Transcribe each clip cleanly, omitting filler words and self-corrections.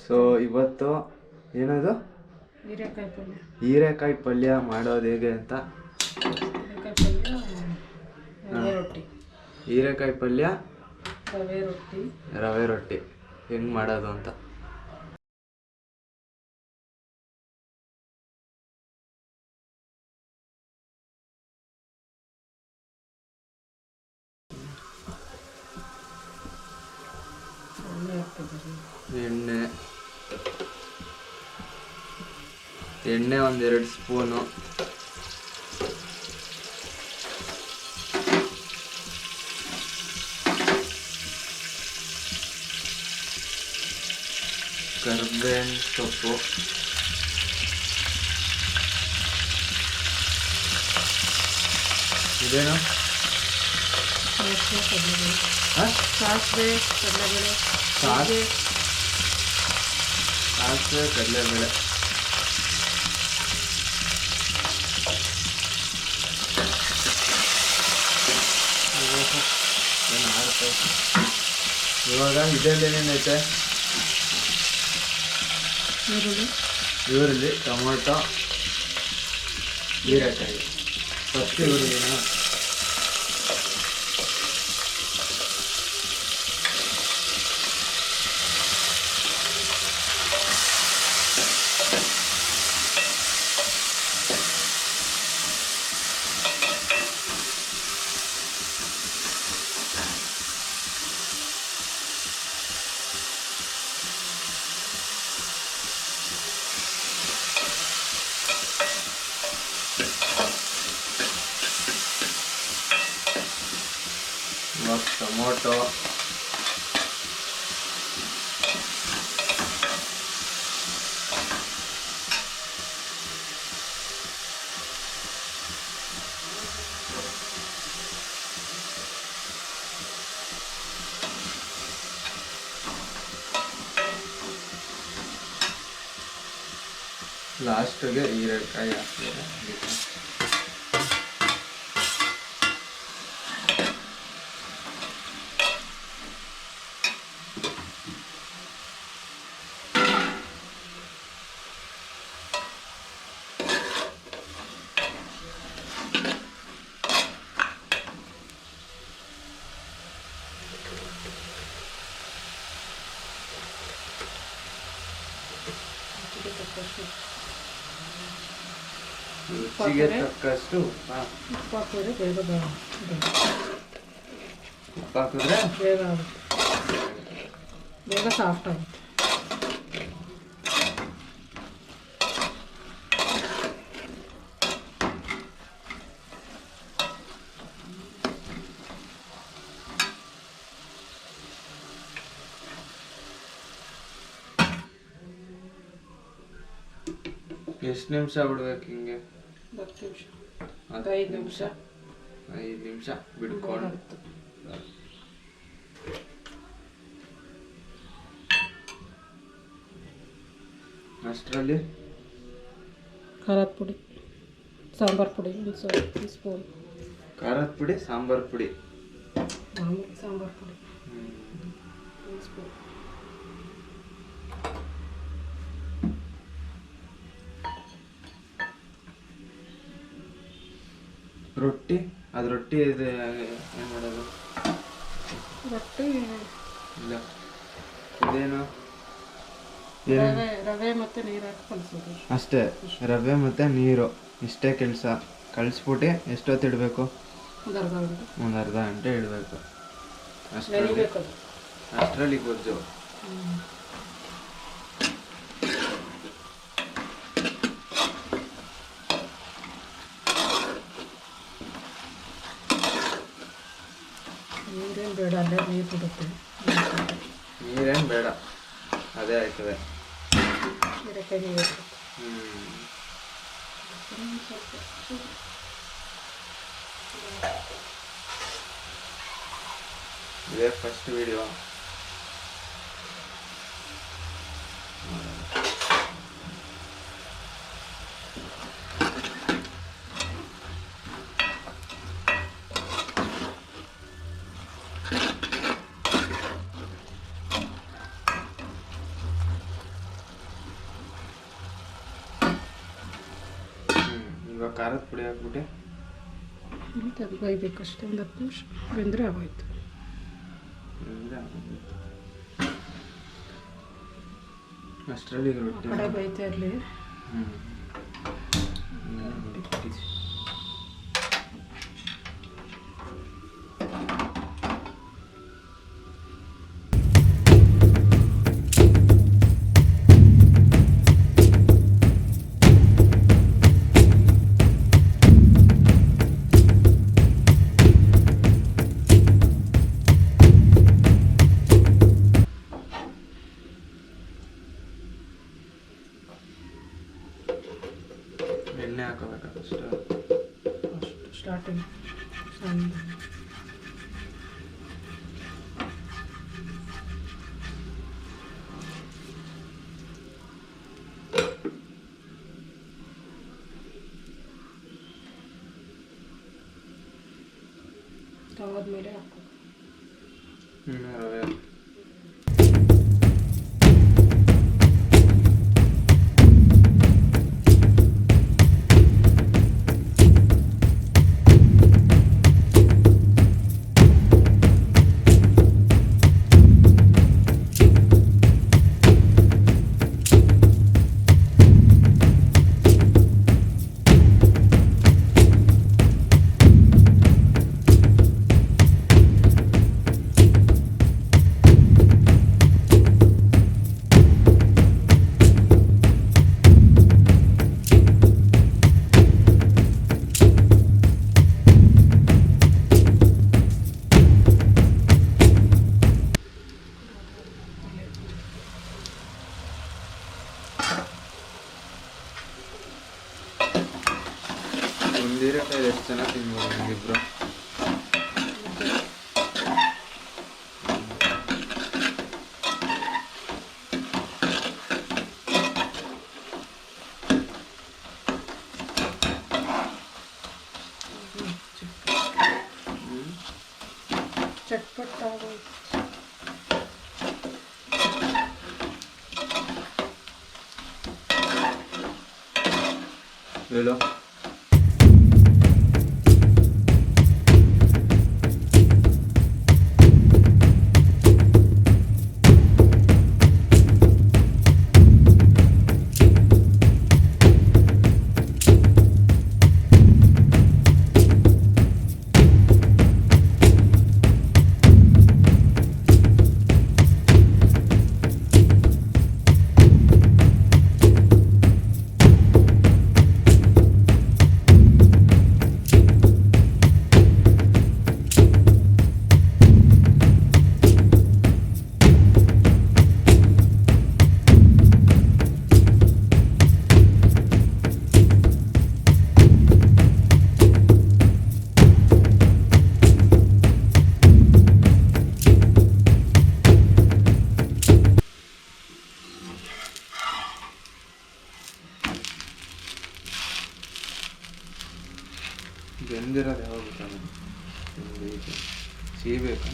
So ಇವತ್ತು ಏನದು ಹೀರೆಕಾಯಿ ಪಲ್ಯ. ಹೀರೆಕಾಯಿ ಪಲ್ಯ ಮಾಡೋದು ಹೇಗೆ ಅಂತ. ಹೀರೆಕಾಯಿ ಪಲ್ಯ ರವೆ ರೊಟ್ಟಿ ಹೆಂಗೆ ಮಾಡೋದು ಅಂತ. ಎಣ್ಣೆ ಒಂದೆರಡು ಸ್ಪೂನು, ಕರ್ಬೇವಿನ ಸೊಪ್ಪು, ಇದೇನು ಸಾಸಿವೆ ಕಡಲೆಬೇಳೆ, ಇವಾಗ ಇದರಲ್ಲೇನೇನೈತೆ ಈರುಳ್ಳಿ, ಟೊಮೊಟೊ, ಹೀರೆಕಾಯಿ. ಫಸ್ಟ್ ಈರುಳ್ಳಿನ ಟೊಮೊಟೊ, ಲಾಸ್ಟ್ಗೆ ಹೀರೆಕಾಯಿ ಹಾಕ್ತಾರೆ. ರುಚಿಗೆ ತಕ್ಕಷ್ಟು ಉಪ್ಪು ಹಾಕಿದ್ರೆ ಬೇಗ ಉಪ್ಪು ಹಾಕಿದ್ರೆ ಬೇಗ ಸಾಫ್ಟ್ ಆಗುತ್ತೆ. ಎಷ್ಟು ನಿಮಿಷ ಬಿಡ್ಬೇಕು ಹಿಂಗೆ? 5 ನಿಮಿಷ ಬಿಡ್ಕೊಂಡು ಅಷ್ಟರಲ್ಲಿ ಖಾರದ ಪುಡಿ, ಸಾಂಬಾರು ಪುಡಿ ಸ್ಪೂನ್, ಖಾರದ ಪುಡಿ, ಸಾಂಬಾರು ಪುಡಿ, ಸಾಂಬಾರು ಪುಡಿ ಸ್ಪೂನ್, ರೊಟ್ಟಿ. ಅದು ರೊಟ್ಟಿ ಇದೆ ಏನು ಮಾಡೋದು? ರೊಟ್ಟಿ ಇಲ್ಲ, ಇದೇನು ರವೆ ಮತ್ತು ನೀರು ಹಾಕಿ ಕಲಿಸೋದು ಅಷ್ಟೇ. ರವೆ ಮತ್ತು ನೀರು ಇಷ್ಟೇ ಕೆಲಸ. ಕಳಿಸ್ಬಿಟ್ಟು ಎಷ್ಟೊತ್ತು ಇಡಬೇಕು? ಒಂದು ಅರ್ಧ ಗಂಟೆ ಇಡಬೇಕು. ಅಷ್ಟರಲ್ಲಿ ಗೊಜ್ಜು. ನೀರೇನು ಬೇಡ, ಅಲ್ಲೇ ನೀರು ಬಿಡುತ್ತೆ. ನೀರೇನು ಬೇಡ, ಅದೇ ಆಯ್ತದೆ. ಹೀರೆಕಾಯಿ ನೀರು ಇದೇ ಫಸ್ಟ್ ವಿಡಿಯೋ. ಇವಾಗ ಖಾರದ ಪುಡಿ ಹಾಕ್ಬಿಟ್ಟು ಮತ್ತು ಅದು ಬೈಬೇಕಷ್ಟೇ, ಒಂದು 10 ನಿಮಿಷ ಬೆಂದರೆ ಆಗೋಯ್ತು. ಅಷ್ಟರಲ್ಲಿ ಆ ರೊಟ್ಟಿ ಕಡೆ ಬೈತಾ ಇರಲಿ. ಎಣ್ಣೆ ಹಾಕೋಬೇಕಷ್ಟು ಅಷ್ಟು ಸ್ಟಾರ್ಟಿಂಗ್ ಸಣ್ಣ ತವಾದ ಮೇಲೆ ಹಾಕೋ. ರವೆ ಒಂದು ಹೀರೆಕಾಯಿ ಎಷ್ಟು ಚೆನ್ನಾಗಿ ತಿನ್ಬೋದು ನಿಮ್ಮಿಬ್ರು. ಚಟ್ಪಟ್ ಆಗೋಯ್ತು. ಹೇಳು ಬೆಂದಿರೋದು ಯಾವಾಗ ಗೊತ್ತಾಗ ಸೀಬೇಕು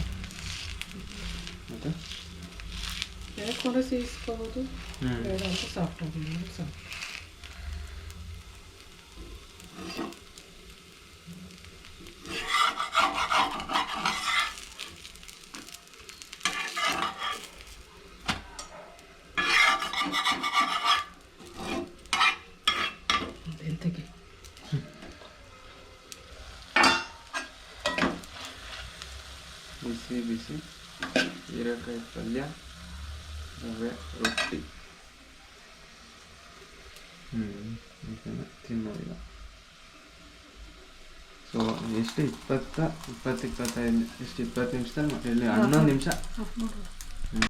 ಮತ್ತು ಬೇರೆ ಸೇರಿಸ್ಕೋಬೋದು, ಬೇಡ ಅಂತ ಸಾಫ್ಟ್ ಆಗಿ ಸಾಫ್ಟ್. ಎಂತಕ್ಕೆ ಬಿಸಿ ಬಿಸಿ ಹೀರೆಕಾಯಿ ಪಲ್ಯ, ರವೆ ರೊಟ್ಟಿ. ತಿನ್ನೋದಿಲ್ಲ. ಸೊ ಎಷ್ಟು 20 ನಿಮಿಷದಲ್ಲಿ ಇಲ್ಲಿ 11 ನಿಮಿಷ ಆಫ್ ಮಾಡು.